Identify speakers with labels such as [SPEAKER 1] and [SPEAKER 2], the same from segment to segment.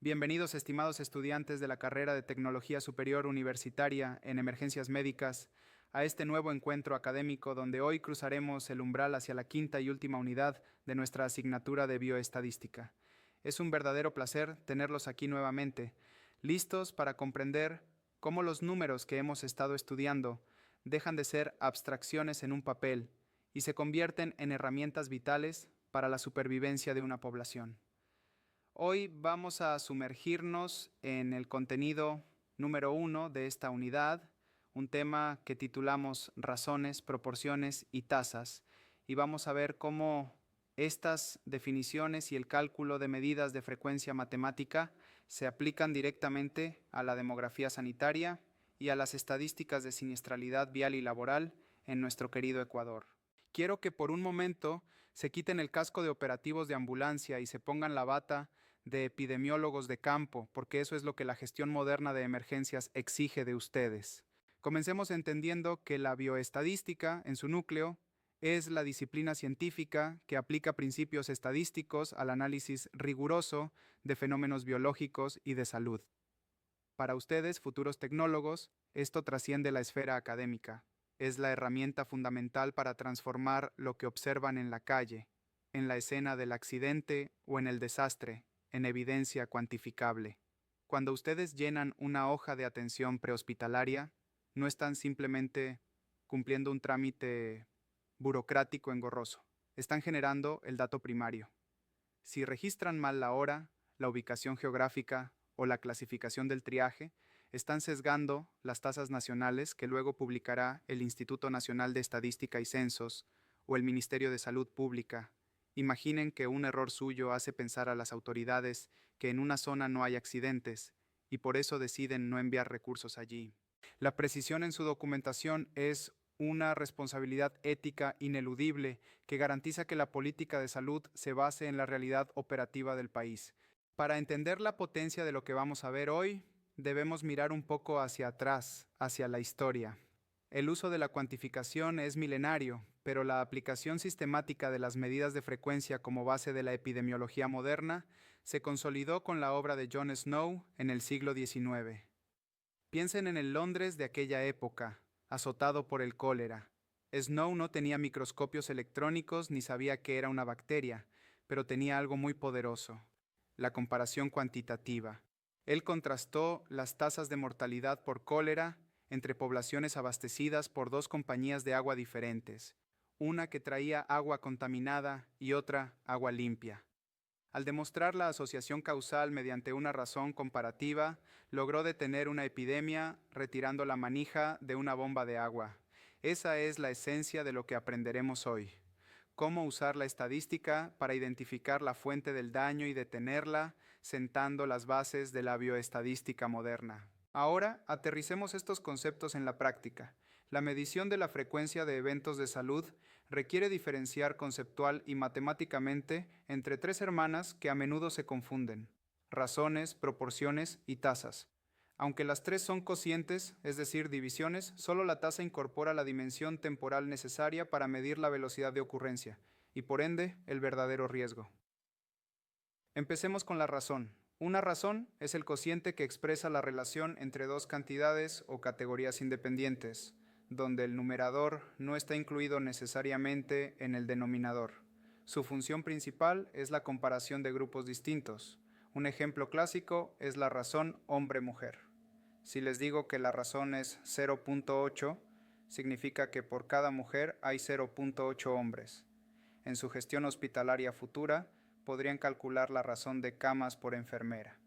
[SPEAKER 1] Bienvenidos, estimados estudiantes de la carrera de Tecnología Superior Universitaria en Emergencias Médicas, a este nuevo encuentro académico donde hoy cruzaremos el umbral hacia la quinta y última unidad de nuestra asignatura de bioestadística. Es un verdadero placer tenerlos aquí nuevamente, listos para comprender cómo los números que hemos estado estudiando dejan de ser abstracciones en un papel y se convierten en herramientas vitales para la supervivencia de una población. Hoy vamos a sumergirnos en el contenido número 1 de esta unidad, un tema que titulamos Razones, Proporciones y Tasas, y vamos a ver cómo estas definiciones y el cálculo de medidas de frecuencia matemática se aplican directamente a la demografía sanitaria y a las estadísticas de siniestralidad vial y laboral en nuestro querido Ecuador. Quiero que por un momento se quiten el casco de operativos de ambulancia y se pongan la bata de epidemiólogos de campo, porque eso es lo que la gestión moderna de emergencias exige de ustedes. Comencemos entendiendo que la bioestadística, en su núcleo, es la disciplina científica que aplica principios estadísticos al análisis riguroso de fenómenos biológicos y de salud. Para ustedes, futuros tecnólogos, esto trasciende la esfera académica. Es la herramienta fundamental para transformar lo que observan en la calle, en la escena del accidente o en el desastre, en evidencia cuantificable. Cuando ustedes llenan una hoja de atención prehospitalaria, no están simplemente cumpliendo un trámite burocrático engorroso. Están generando el dato primario. Si registran mal la hora, la ubicación geográfica o la clasificación del triaje, están sesgando las tasas nacionales que luego publicará el Instituto Nacional de Estadística y Censos o el Ministerio de Salud Pública. Imaginen que un error suyo hace pensar a las autoridades que en una zona no hay accidentes y por eso deciden no enviar recursos allí. La precisión en su documentación es una responsabilidad ética ineludible que garantiza que la política de salud se base en la realidad operativa del país. Para entender la potencia de lo que vamos a ver hoy, debemos mirar un poco hacia atrás, hacia la historia. El uso de la cuantificación es milenario, pero la aplicación sistemática de las medidas de frecuencia como base de la epidemiología moderna se consolidó con la obra de John Snow en el siglo XIX. Piensen en el Londres de aquella época, azotado por el cólera. Snow no tenía microscopios electrónicos ni sabía que era una bacteria, pero tenía algo muy poderoso: la comparación cuantitativa. Él contrastó las tasas de mortalidad por cólera entre poblaciones abastecidas por dos compañías de agua diferentes, una que traía agua contaminada y otra agua limpia. Al demostrar la asociación causal mediante una razón comparativa, logró detener una epidemia retirando la manija de una bomba de agua. Esa es la esencia de lo que aprenderemos hoy: cómo usar la estadística para identificar la fuente del daño y detenerla, sentando las bases de la bioestadística moderna. Ahora, aterricemos estos conceptos en la práctica. La medición de la frecuencia de eventos de salud requiere diferenciar conceptual y matemáticamente entre tres hermanas que a menudo se confunden: razones, proporciones y tasas. Aunque las tres son cocientes, es decir, divisiones, solo la tasa incorpora la dimensión temporal necesaria para medir la velocidad de ocurrencia, y por ende, el verdadero riesgo. Empecemos con la razón. Una razón es el cociente que expresa la relación entre dos cantidades o categorías independientes, donde el numerador no está incluido necesariamente en el denominador. Su función principal es la comparación de grupos distintos. Un ejemplo clásico es la razón hombre-mujer. Si les digo que la razón es 0.8, significa que por cada mujer hay 0.8 hombres. En su gestión hospitalaria futura, podrían calcular la razón de camas por enfermera.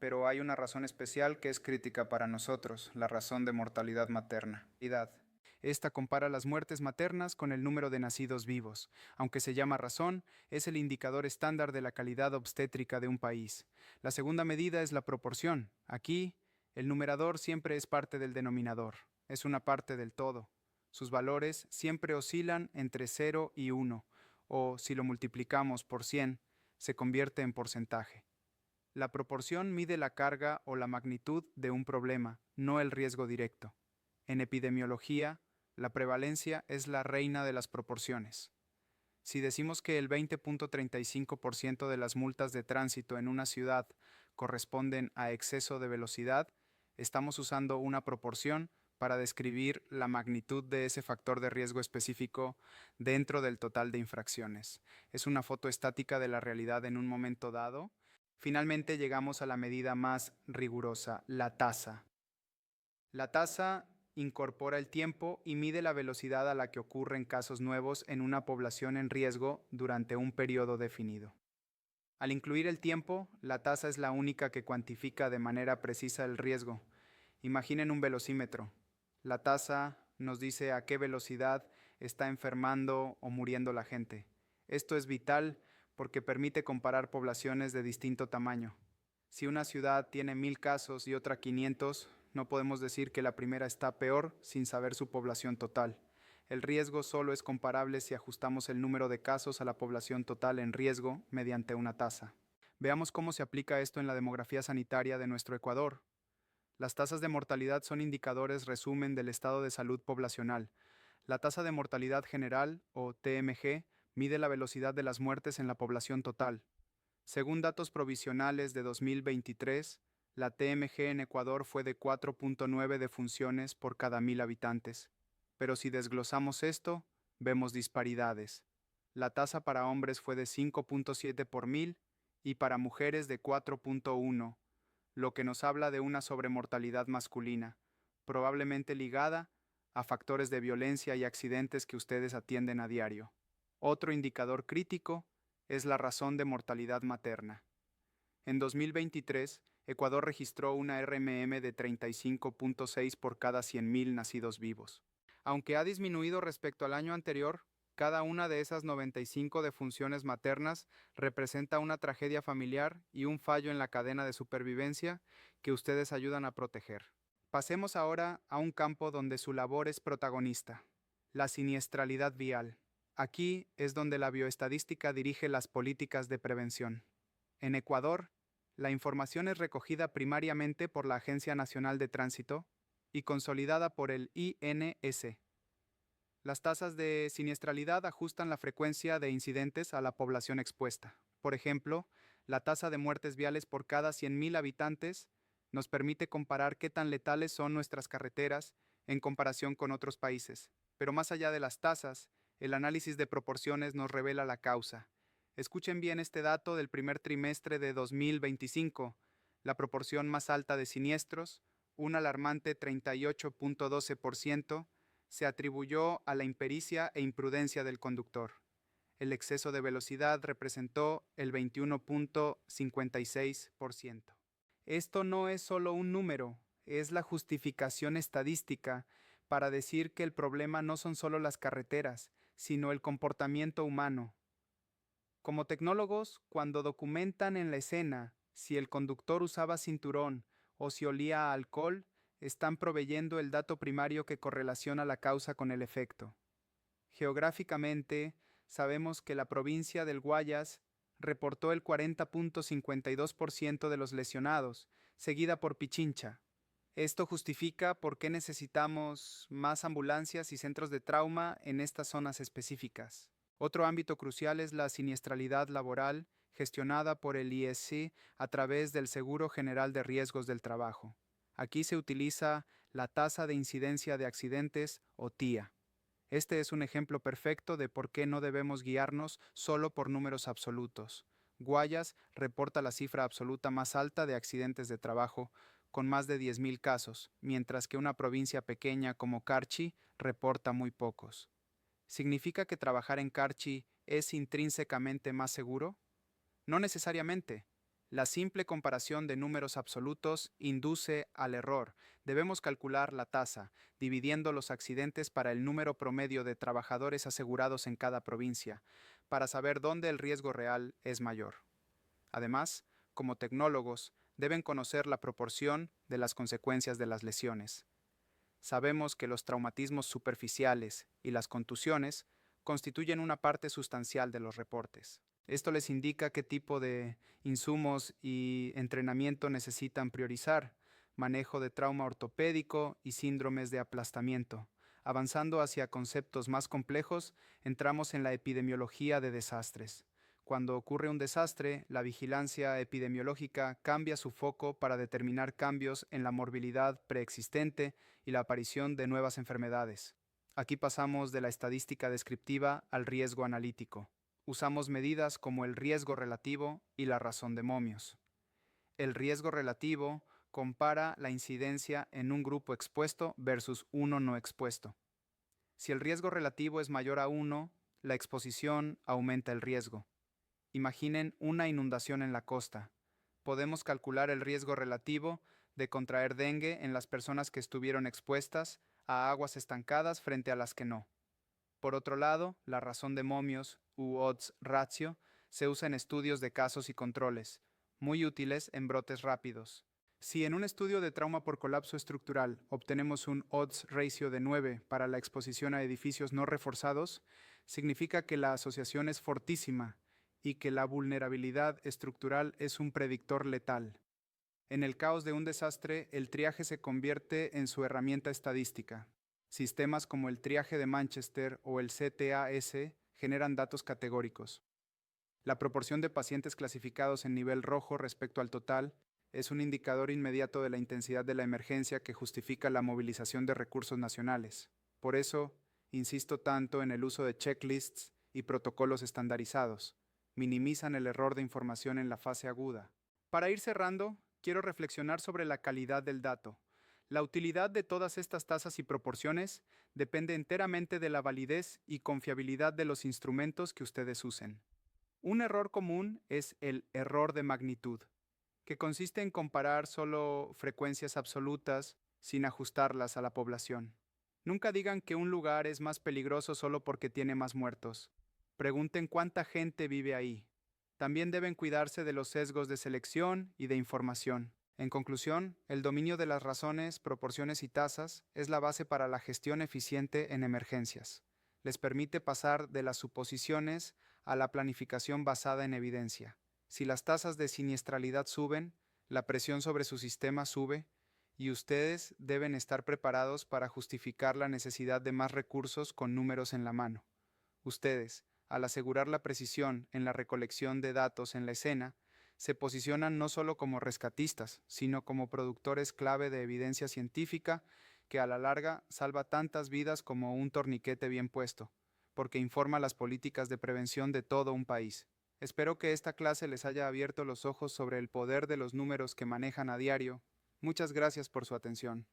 [SPEAKER 1] Pero hay una razón especial que es crítica para nosotros: la razón de mortalidad materna. Esta compara las muertes maternas con el número de nacidos vivos. Aunque se llama razón, es el indicador estándar de la calidad obstétrica de un país. La segunda medida es la proporción. Aquí, el numerador siempre es parte del denominador. Es una parte del todo. Sus valores siempre oscilan entre 0 y 1, o si lo multiplicamos por 100, se convierte en porcentaje. La proporción mide la carga o la magnitud de un problema, no el riesgo directo. En epidemiología, la prevalencia es la reina de las proporciones. Si decimos que el 20.35% de las multas de tránsito en una ciudad corresponden a exceso de velocidad, estamos usando una proporción para describir la magnitud de ese factor de riesgo específico dentro del total de infracciones. Es una foto estática de la realidad en un momento dado. Finalmente llegamos a la medida más rigurosa, la tasa. La tasa incorpora el tiempo y mide la velocidad a la que ocurren casos nuevos en una población en riesgo durante un periodo definido. Al incluir el tiempo, la tasa es la única que cuantifica de manera precisa el riesgo. Imaginen un velocímetro. La tasa nos dice a qué velocidad está enfermando o muriendo la gente. Esto es vital porque permite comparar poblaciones de distinto tamaño. Si una ciudad tiene 1000 casos y otra 500, no podemos decir que la primera está peor sin saber su población total. El riesgo solo es comparable si ajustamos el número de casos a la población total en riesgo mediante una tasa. Veamos cómo se aplica esto en la demografía sanitaria de nuestro Ecuador. Las tasas de mortalidad son indicadores resumen del estado de salud poblacional. La tasa de mortalidad general, o TMG, mide la velocidad de las muertes en la población total. Según datos provisionales de 2023, la TMG en Ecuador fue de 4.9 defunciones por cada 1000 habitantes. Pero si desglosamos esto, vemos disparidades. La tasa para hombres fue de 5.7 por 1000 y para mujeres de 4.1, lo que nos habla de una sobremortalidad masculina, probablemente ligada a factores de violencia y accidentes que ustedes atienden a diario. Otro indicador crítico es la razón de mortalidad materna. En 2023, Ecuador registró una RMM de 35.6 por cada 100.000 nacidos vivos. Aunque ha disminuido respecto al año anterior, cada una de esas 95 defunciones maternas representa una tragedia familiar y un fallo en la cadena de supervivencia que ustedes ayudan a proteger. Pasemos ahora a un campo donde su labor es protagonista, la siniestralidad vial. Aquí es donde la bioestadística dirige las políticas de prevención. En Ecuador, la información es recogida primariamente por la Agencia Nacional de Tránsito y consolidada por el INS. Las tasas de siniestralidad ajustan la frecuencia de incidentes a la población expuesta. Por ejemplo, la tasa de muertes viales por cada 100.000 habitantes nos permite comparar qué tan letales son nuestras carreteras en comparación con otros países. Pero más allá de las tasas, el análisis de proporciones nos revela la causa. Escuchen bien este dato del primer trimestre de 2025. La proporción más alta de siniestros, un alarmante 38.12%, se atribuyó a la impericia e imprudencia del conductor. El exceso de velocidad representó el 21.56%. Esto no es solo un número, es la justificación estadística para decir que el problema no son solo las carreteras, sino el comportamiento humano. Como tecnólogos, cuando documentan en la escena si el conductor usaba cinturón o si olía a alcohol, están proveyendo el dato primario que correlaciona la causa con el efecto. Geográficamente, sabemos que la provincia del Guayas reportó el 40.52% de los lesionados, seguida por Pichincha. Esto justifica por qué necesitamos más ambulancias y centros de trauma en estas zonas específicas. Otro ámbito crucial es la siniestralidad laboral, gestionada por el ISC a través del Seguro General de Riesgos del Trabajo. Aquí se utiliza la tasa de incidencia de accidentes o TIA. Este es un ejemplo perfecto de por qué no debemos guiarnos solo por números absolutos. Guayas reporta la cifra absoluta más alta de accidentes de trabajo, con más de 10.000 casos, mientras que una provincia pequeña como Carchi reporta muy pocos. ¿Significa que trabajar en Carchi es intrínsecamente más seguro? No necesariamente. La simple comparación de números absolutos induce al error. Debemos calcular la tasa, dividiendo los accidentes para el número promedio de trabajadores asegurados en cada provincia, para saber dónde el riesgo real es mayor. Además, como tecnólogos, deben conocer la proporción de las consecuencias de las lesiones. Sabemos que los traumatismos superficiales y las contusiones constituyen una parte sustancial de los reportes. Esto les indica qué tipo de insumos y entrenamiento necesitan priorizar: manejo de trauma ortopédico y síndromes de aplastamiento. Avanzando hacia conceptos más complejos, entramos en la epidemiología de desastres. Cuando ocurre un desastre, la vigilancia epidemiológica cambia su foco para determinar cambios en la morbilidad preexistente y la aparición de nuevas enfermedades. Aquí pasamos de la estadística descriptiva al riesgo analítico. Usamos medidas como el riesgo relativo y la razón de Momios. El riesgo relativo compara la incidencia en un grupo expuesto versus uno no expuesto. Si el riesgo relativo es mayor a 1, la exposición aumenta el riesgo. Imaginen una inundación en la costa. Podemos calcular el riesgo relativo de contraer dengue en las personas que estuvieron expuestas a aguas estancadas frente a las que no. Por otro lado, la razón de Momios, u odds ratio, se usa en estudios de casos y controles, muy útiles en brotes rápidos. Si en un estudio de trauma por colapso estructural obtenemos un odds ratio de 9 para la exposición a edificios no reforzados, significa que la asociación es fortísima y que la vulnerabilidad estructural es un predictor letal. En el caos de un desastre, el triaje se convierte en su herramienta estadística. Sistemas como el triaje de Manchester o el CTAS generan datos categóricos. La proporción de pacientes clasificados en nivel rojo respecto al total es un indicador inmediato de la intensidad de la emergencia que justifica la movilización de recursos nacionales. Por eso, insisto tanto en el uso de checklists y protocolos estandarizados. Minimizan el error de información en la fase aguda. Para ir cerrando, quiero reflexionar sobre la calidad del dato. La utilidad de todas estas tasas y proporciones depende enteramente de la validez y confiabilidad de los instrumentos que ustedes usen. Un error común es el error de magnitud, que consiste en comparar solo frecuencias absolutas sin ajustarlas a la población. Nunca digan que un lugar es más peligroso solo porque tiene más muertos. Pregunten cuánta gente vive ahí. También deben cuidarse de los sesgos de selección y de información. En conclusión, el dominio de las razones, proporciones y tasas es la base para la gestión eficiente en emergencias. Les permite pasar de las suposiciones a la planificación basada en evidencia. Si las tasas de siniestralidad suben, la presión sobre su sistema sube y ustedes deben estar preparados para justificar la necesidad de más recursos con números en la mano. Ustedes, al asegurar la precisión en la recolección de datos en la escena, se posicionan no solo como rescatistas, sino como productores clave de evidencia científica que a la larga salva tantas vidas como un torniquete bien puesto, porque informa las políticas de prevención de todo un país. Espero que esta clase les haya abierto los ojos sobre el poder de los números que manejan a diario. Muchas gracias por su atención.